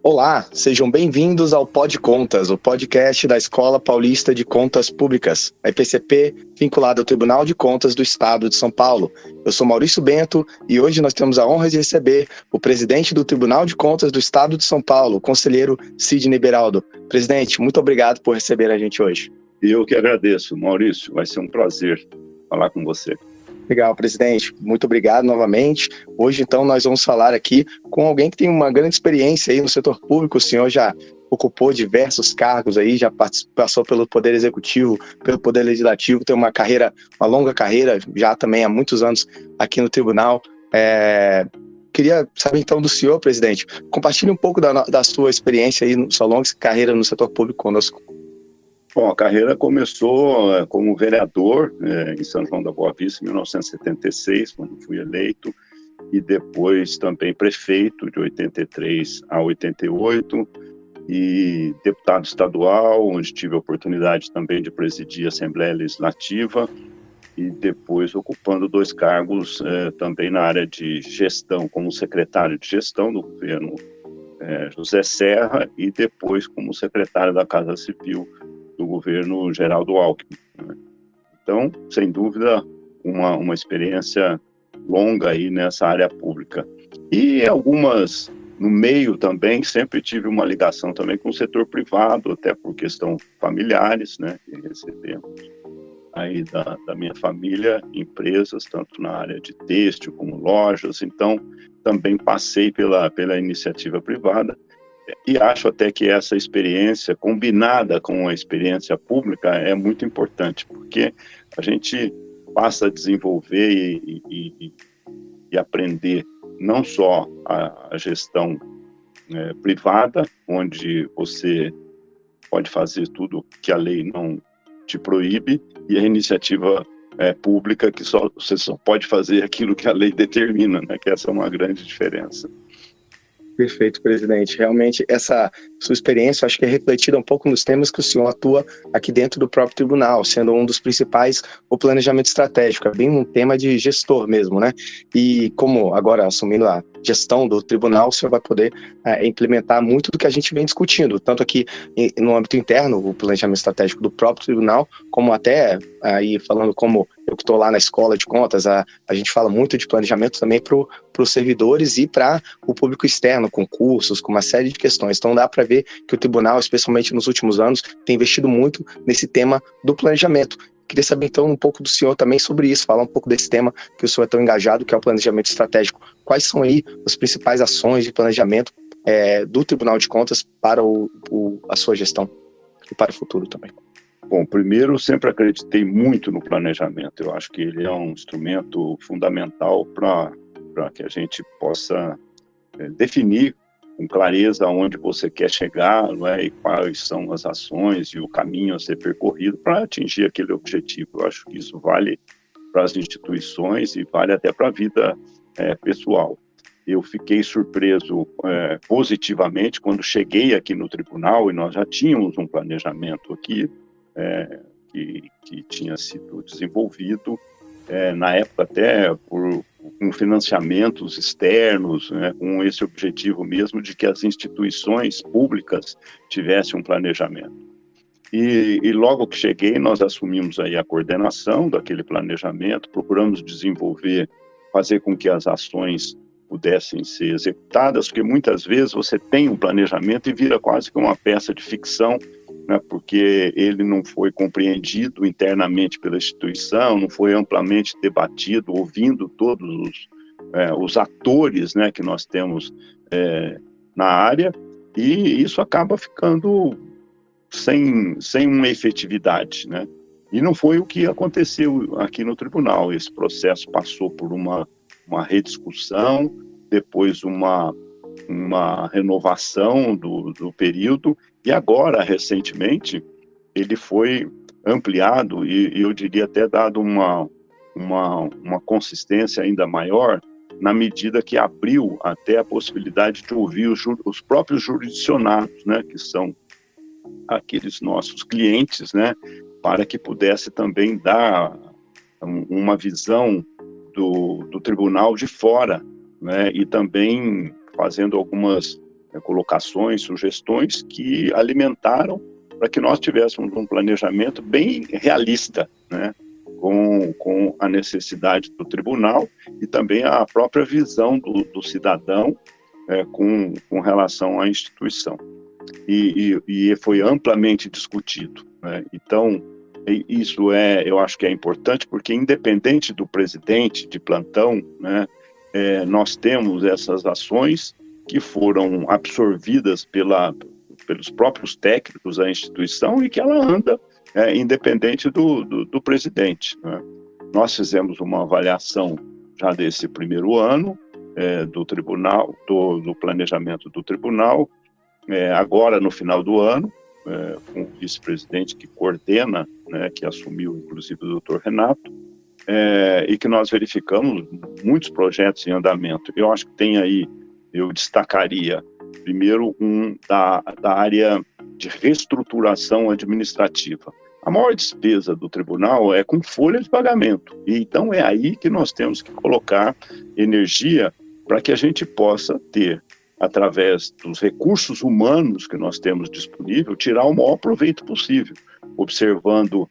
Olá, sejam bem-vindos ao Pod Contas, o podcast da Escola Paulista de Contas Públicas, a EPCP, vinculada ao Tribunal de Contas do Estado de São Paulo. Eu sou Maurício Bento e hoje nós temos a honra de receber o presidente do Tribunal de Contas do Estado de São Paulo, o conselheiro Sidney Beraldo. Presidente, muito obrigado por receber a gente hoje. Eu que agradeço, Maurício. Vai ser um prazer falar com você. Legal, presidente. Muito obrigado novamente. Hoje, então, nós vamos falar aqui com alguém que tem uma grande experiência aí no setor público. O senhor já ocupou diversos cargos aí, já passou pelo Poder Executivo, pelo Poder Legislativo, tem uma longa carreira, já também há muitos anos aqui no Tribunal. Queria saber, então, do senhor, presidente, compartilhe um pouco da sua experiência aí, sua longa carreira no setor público conosco. Bom, a carreira começou como vereador em São João da Boa Vista, em 1976, quando fui eleito, e depois também prefeito, de 83 a 88, e deputado estadual, onde tive a oportunidade também de presidir a Assembleia Legislativa, e depois ocupando 2 cargos também na área de gestão, como secretário de gestão do governo José Serra, e depois como secretário da Casa Civil do governo Geraldo Alckmin. Então, sem dúvida, uma experiência longa aí nessa área pública. E algumas, no meio também, sempre tive uma ligação também com o setor privado, até por questão familiares, né, que recebemos aí da minha família, empresas, tanto na área de têxtil como lojas. Então, também passei pela iniciativa privada. E acho até que essa experiência, combinada com a experiência pública, é muito importante, porque a gente passa a desenvolver e aprender não só a gestão privada, onde você pode fazer tudo que a lei não te proíbe, e a iniciativa pública, que você só pode fazer aquilo que a lei determina, né? Que essa é uma grande diferença. Perfeito, presidente. Realmente, essa sua experiência, acho que é refletida um pouco nos temas que o senhor atua aqui dentro do próprio tribunal, sendo um dos principais o planejamento estratégico, é bem um tema de gestor mesmo, né? E como agora assumindo a gestão do tribunal, o senhor vai poder implementar muito do que a gente vem discutindo, tanto aqui no âmbito interno, o planejamento estratégico do próprio tribunal, como até aí falando como eu que estou lá na escola de contas, a gente fala muito de planejamento também para os servidores e para o público externo, com cursos, com uma série de questões. Então dá para ver que o tribunal, especialmente nos últimos anos, tem investido muito nesse tema do planejamento. Queria saber então um pouco do senhor também sobre isso, falar um pouco desse tema que o senhor é tão engajado, que é o planejamento estratégico. Quais são aí as principais ações de planejamento do Tribunal de Contas para a sua gestão e para o futuro também? Bom, primeiro, sempre acreditei muito no planejamento. Eu acho que ele é um instrumento fundamental para que a gente possa definir com clareza onde você quer chegar, não é? E quais são as ações e o caminho a ser percorrido para atingir aquele objetivo. Eu acho que isso vale para as instituições e vale até para a vida pessoal. Eu fiquei surpreso positivamente quando cheguei aqui no tribunal, e nós já tínhamos um planejamento aqui que tinha sido desenvolvido, na época até com financiamentos externos, né, com esse objetivo mesmo de que as instituições públicas tivessem um planejamento. E logo que cheguei, nós assumimos aí a coordenação daquele planejamento, procuramos desenvolver, fazer com que as ações pudessem ser executadas, porque muitas vezes você tem um planejamento e vira quase que uma peça de ficção, né, porque ele não foi compreendido internamente pela instituição, não foi amplamente debatido, ouvindo todos os atores, né, que nós temos na área, e isso acaba ficando sem uma efetividade, né? E não foi o que aconteceu aqui no tribunal. Esse processo passou por uma rediscussão, depois uma renovação do período, e agora, recentemente, ele foi ampliado e eu diria até dado uma consistência ainda maior, na medida que abriu até a possibilidade de ouvir os próprios jurisdicionados, né, que são aqueles nossos clientes, né, para que pudesse também dar uma visão do tribunal de fora, né, e também fazendo algumas colocações, sugestões que alimentaram para que nós tivéssemos um planejamento bem realista, né, com a necessidade do tribunal e também a própria visão do cidadão com relação à instituição. E foi amplamente discutido, né? Então, isso eu acho que é importante, porque independente do presidente de plantão, né, nós temos essas ações que foram absorvidas pelos próprios técnicos da instituição e que ela anda independente do presidente, né? Nós fizemos uma avaliação já desse primeiro ano do tribunal, do planejamento do tribunal, agora no final do ano, com o vice-presidente que coordena, né, que assumiu inclusive o doutor Renato, e que nós verificamos muitos projetos em andamento. Eu acho que tem aí, eu destacaria primeiro da área de reestruturação administrativa. A maior despesa do tribunal é com folha de pagamento, e então é aí que nós temos que colocar energia para que a gente possa ter, através dos recursos humanos que nós temos disponível, tirar o maior proveito possível, observando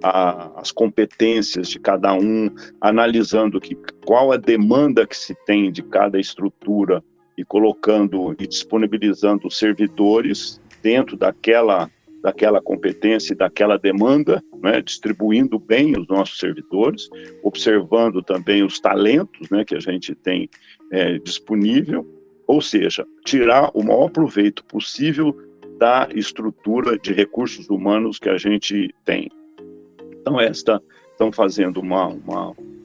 as competências de cada um, analisando qual a demanda que se tem de cada estrutura e colocando e disponibilizando os servidores dentro daquela competência e daquela demanda, né, distribuindo bem os nossos servidores, observando também os talentos, né, que a gente tem disponível, ou seja, tirar o maior proveito possível da estrutura de recursos humanos que a gente tem. Então, estão fazendo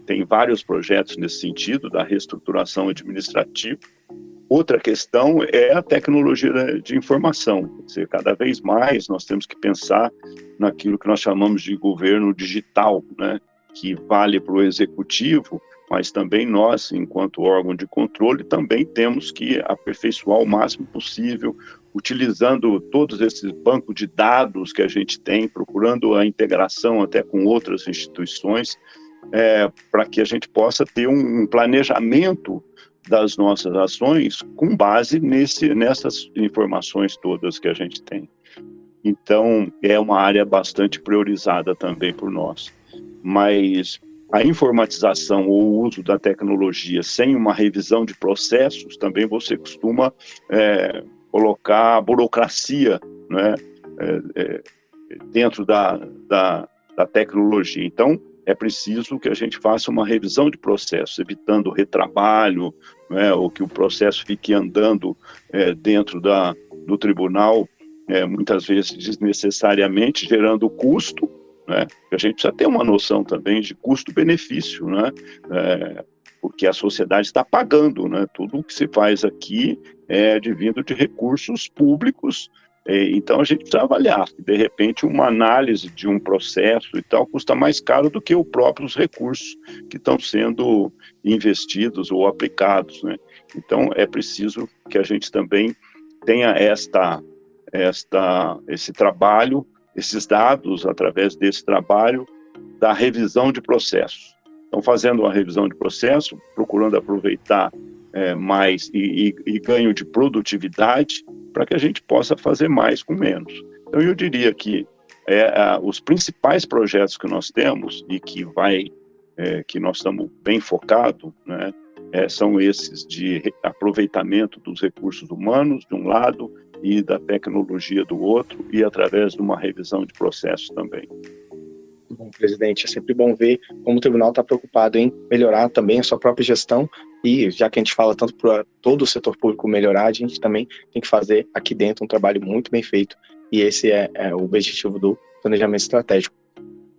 tem vários projetos nesse sentido, da reestruturação administrativa. Outra questão é a tecnologia de informação. Quer dizer, cada vez mais nós temos que pensar naquilo que nós chamamos de governo digital, né, que vale para o executivo, mas também nós, enquanto órgão de controle, também temos que aperfeiçoar o máximo possível, utilizando todos esses bancos de dados que a gente tem, procurando a integração até com outras instituições, para que a gente possa ter um planejamento das nossas ações com base nessas informações todas que a gente tem. Então, é uma área bastante priorizada também por nós. Mas a informatização ou o uso da tecnologia sem uma revisão de processos, também você costuma colocar a burocracia, né, dentro da tecnologia. Então, é preciso que a gente faça uma revisão de processos, evitando retrabalho, né, ou que o processo fique andando dentro do tribunal, muitas vezes desnecessariamente, gerando custo, né? A gente precisa ter uma noção também de custo-benefício, né? Porque a sociedade está pagando, né? Tudo o que se faz aqui é advindo de recursos públicos. Então a gente precisa avaliar, de repente uma análise de um processo e tal custa mais caro do que os próprios recursos que estão sendo investidos ou aplicados, né? Então é preciso que a gente também tenha esse trabalho, esses dados através desse trabalho da revisão de processos. Então fazendo uma revisão de processo, procurando aproveitar mais e ganho de produtividade, para que a gente possa fazer mais com menos. Então, eu diria que os principais projetos que nós temos e que nós estamos bem focados, né, são esses de aproveitamento dos recursos humanos, de um lado, e da tecnologia do outro, e através de uma revisão de processos também. Bom, presidente, é sempre bom ver como o tribunal está preocupado em melhorar também a sua própria gestão, e já que a gente fala tanto para todo o setor público melhorar, a gente também tem que fazer aqui dentro um trabalho muito bem feito, e esse é o objetivo do planejamento estratégico.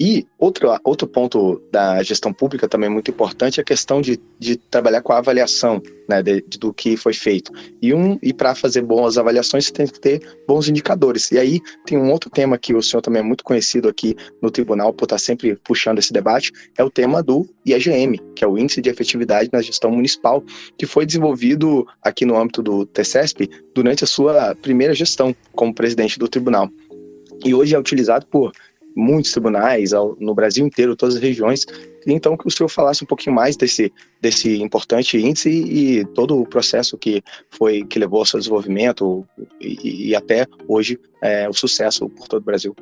E outro ponto da gestão pública também muito importante é a questão de trabalhar com a avaliação, né, do que foi feito. E para fazer boas avaliações, você tem que ter bons indicadores. E aí tem um outro tema que o senhor também é muito conhecido aqui no tribunal, por estar sempre puxando esse debate, é o tema do IEGM, que é o Índice de Efetividade na Gestão Municipal, que foi desenvolvido aqui no âmbito do TCESP durante a sua primeira gestão como presidente do tribunal. E hoje é utilizado por muitos tribunais no Brasil inteiro, todas as regiões. Queria então que o senhor falasse um pouquinho mais desse importante índice e todo o processo que levou ao seu desenvolvimento e até hoje o sucesso por todo o Brasil.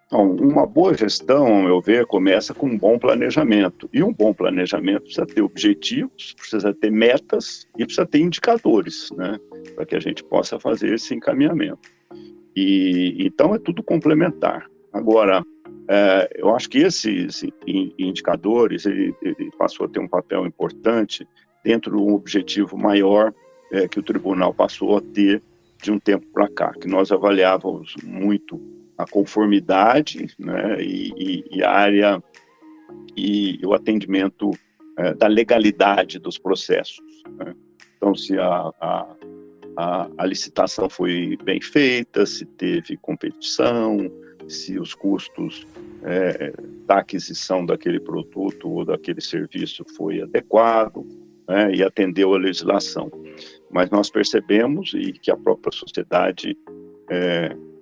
Então, uma boa gestão, ao meu ver, começa com um bom planejamento. E um bom planejamento precisa ter objetivos, precisa ter metas e precisa ter indicadores, né, para que a gente possa fazer esse encaminhamento. Então, é tudo complementar. Agora, eu acho que esses indicadores ele passou a ter um papel importante dentro de um objetivo maior que o tribunal passou a ter de um tempo para cá, que nós avaliávamos muito a conformidade, né, e a área e o atendimento da legalidade dos processos, né? Então, se a licitação foi bem feita, se teve competição, se os custos da aquisição daquele produto ou daquele serviço foi adequado, né, e atendeu a legislação. Mas nós percebemos, e que a própria sociedade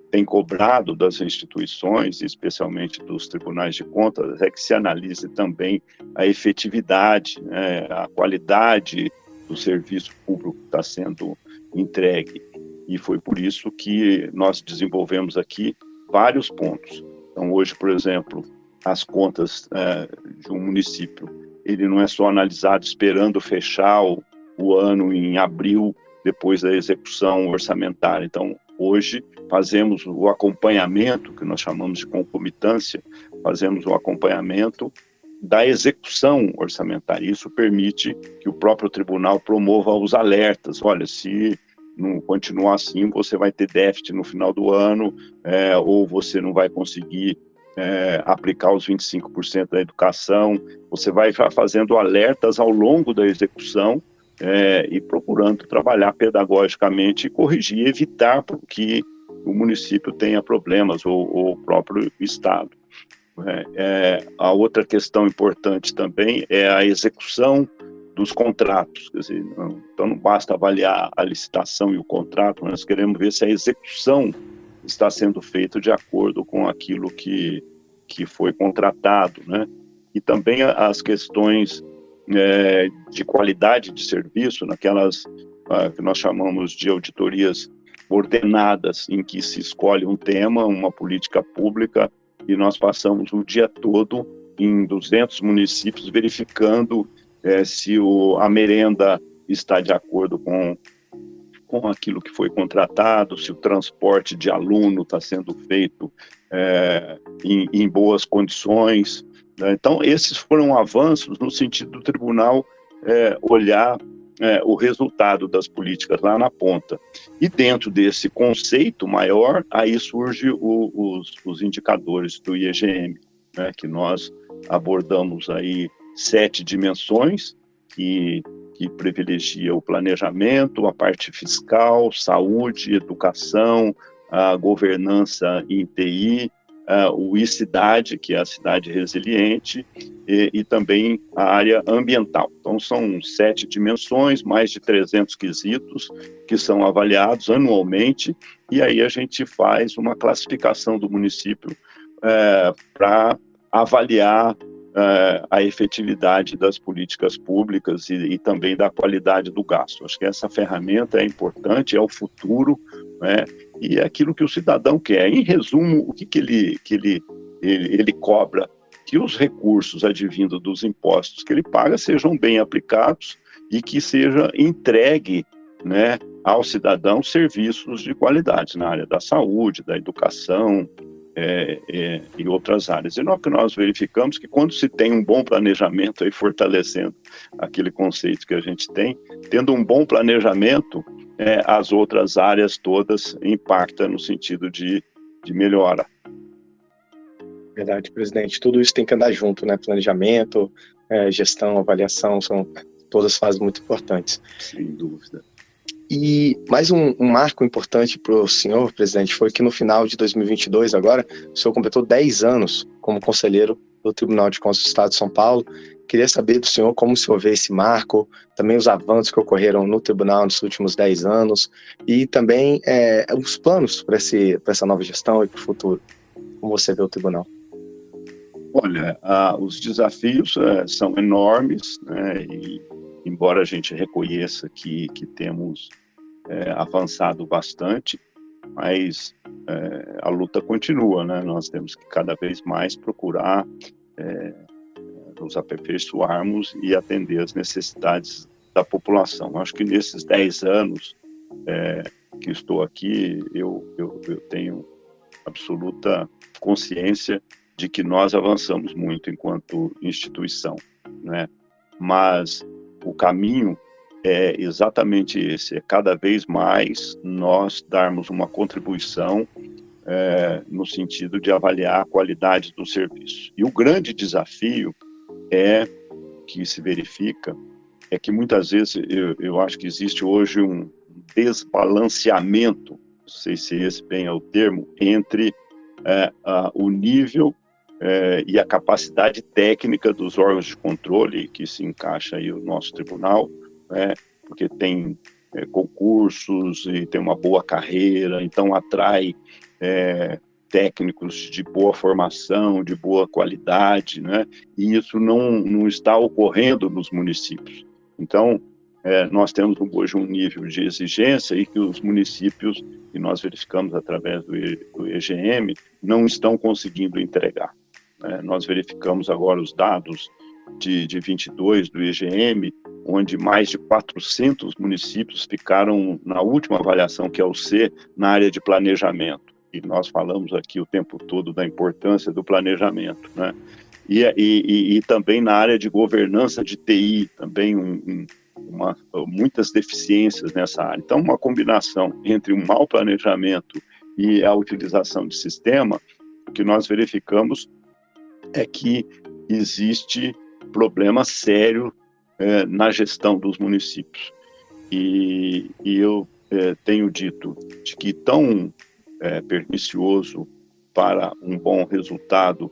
tem cobrado das instituições, especialmente dos tribunais de contas, que se analise também a efetividade, né, a qualidade do serviço público que está sendo entregue. E foi por isso que nós desenvolvemos aqui vários pontos. Então, hoje, por exemplo, as contas de um município, ele não é só analisado esperando fechar o ano em abril, depois da execução orçamentária. Então, hoje, fazemos o acompanhamento, que nós chamamos de concomitância, fazemos o acompanhamento da execução orçamentária. Isso permite que o próprio tribunal promova os alertas. Olha, se não continuar assim, você vai ter déficit no final do ano, ou você não vai conseguir aplicar os 25% da educação. Você vai fazendo alertas ao longo da execução e procurando trabalhar pedagogicamente e corrigir, evitar que o município tenha problemas, ou o próprio Estado. A outra questão importante também é a execução dos contratos. Quer dizer, então não basta avaliar a licitação e o contrato, nós queremos ver se a execução está sendo feita de acordo com aquilo que foi contratado, né? E também as questões de qualidade de serviço, naquelas que nós chamamos de auditorias ordenadas, em que se escolhe um tema, uma política pública, e nós passamos o dia todo em 200 municípios verificando se a merenda está de acordo com aquilo que foi contratado, se o transporte de aluno está sendo feito em boas condições. Então, esses foram avanços no sentido do tribunal olhar o resultado das políticas lá na ponta. E dentro desse conceito maior, aí surgem os indicadores do IEGM, né, que nós abordamos aí 7 dimensões que privilegia o planejamento, a parte fiscal, saúde, educação, a governança em TI, o e-cidade, que é a cidade resiliente, e também a área ambiental. Então, são 7 dimensões, mais de 300 quesitos que são avaliados anualmente, e aí a gente faz uma classificação do município para avaliar a efetividade das políticas públicas e também da qualidade do gasto. Acho que essa ferramenta é importante, é o futuro, né? E é aquilo que o cidadão quer. Em resumo, o que ele cobra? Que os recursos advindos dos impostos que ele paga sejam bem aplicados e que seja entregue, né, ao cidadão serviços de qualidade na área da saúde, da educação, e outras áreas. E nós verificamos que quando se tem um bom planejamento, aí fortalecendo aquele conceito que a gente tem, tendo um bom planejamento, as outras áreas todas impactam no sentido de melhora. Verdade, presidente. Tudo isso tem que andar junto, né? Planejamento, gestão, avaliação, todas fases muito importantes. Sem dúvida. E mais um marco importante para o senhor, presidente, foi que no final de 2022, agora, o senhor completou 10 anos como conselheiro do Tribunal de Contas do Estado de São Paulo. Queria saber do senhor como o senhor vê esse marco, também os avanços que ocorreram no tribunal nos últimos 10 anos, e também os planos para essa nova gestão e para o futuro. Como você vê o tribunal? Olha, os desafios são enormes, né, e embora a gente reconheça que temos avançado bastante, mas a luta continua, né? Nós temos que cada vez mais procurar nos aperfeiçoarmos e atender as necessidades da população. Acho que nesses 10 anos que estou aqui, eu tenho absoluta consciência de que nós avançamos muito enquanto instituição, né? Mas o caminho é exatamente esse, é cada vez mais nós darmos uma contribuição no sentido de avaliar a qualidade do serviço. E o grande desafio que se verifica é que muitas vezes eu acho que existe hoje um desbalanceamento, não sei se esse bem é o termo, entre o nível e a capacidade técnica dos órgãos de controle, que se encaixa aí o nosso tribunal, porque tem concursos e tem uma boa carreira, então atrai técnicos de boa formação, de boa qualidade, né? E isso não está ocorrendo nos municípios. Então, nós temos hoje um nível de exigência e que os municípios, que nós verificamos através do EGM, não estão conseguindo entregar. Nós verificamos agora os dados de 22 do EGM, onde mais de 400 municípios ficaram na última avaliação, que é o C, na área de planejamento. E nós falamos aqui o tempo todo da importância do planejamento, né? E também na área de governança de TI, também muitas deficiências nessa área. Então, uma combinação entre um mau planejamento e a utilização de sistema, o que nós verificamos é que existe problema sério na gestão dos municípios. E eu tenho dito de que tão pernicioso para um bom resultado,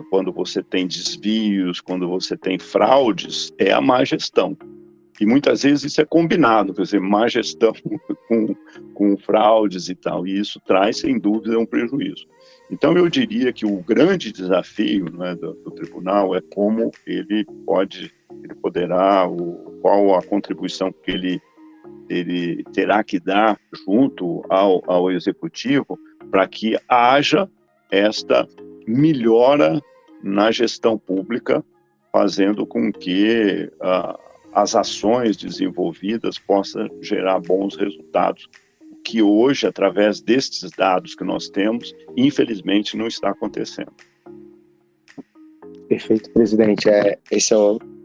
quando você tem desvios, quando você tem fraudes, é a má gestão. E muitas vezes isso é combinado, quer dizer, má gestão com fraudes e tal, e isso traz, sem dúvida, um prejuízo. Então, eu diria que o grande desafio, né, do tribunal é como ele poderá, qual a contribuição que ele terá que dar junto ao executivo para que haja esta melhora na gestão pública, fazendo com que as ações desenvolvidas possam gerar bons resultados, que hoje, através destes dados que nós temos, infelizmente não está acontecendo. Perfeito, presidente.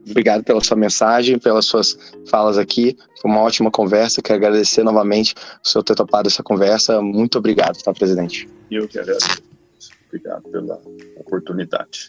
Obrigado pela sua mensagem, pelas suas falas aqui. Foi uma ótima conversa. Quero agradecer novamente o senhor ter topado essa conversa. Muito obrigado, tá, presidente? Eu que agradeço. Obrigado pela oportunidade.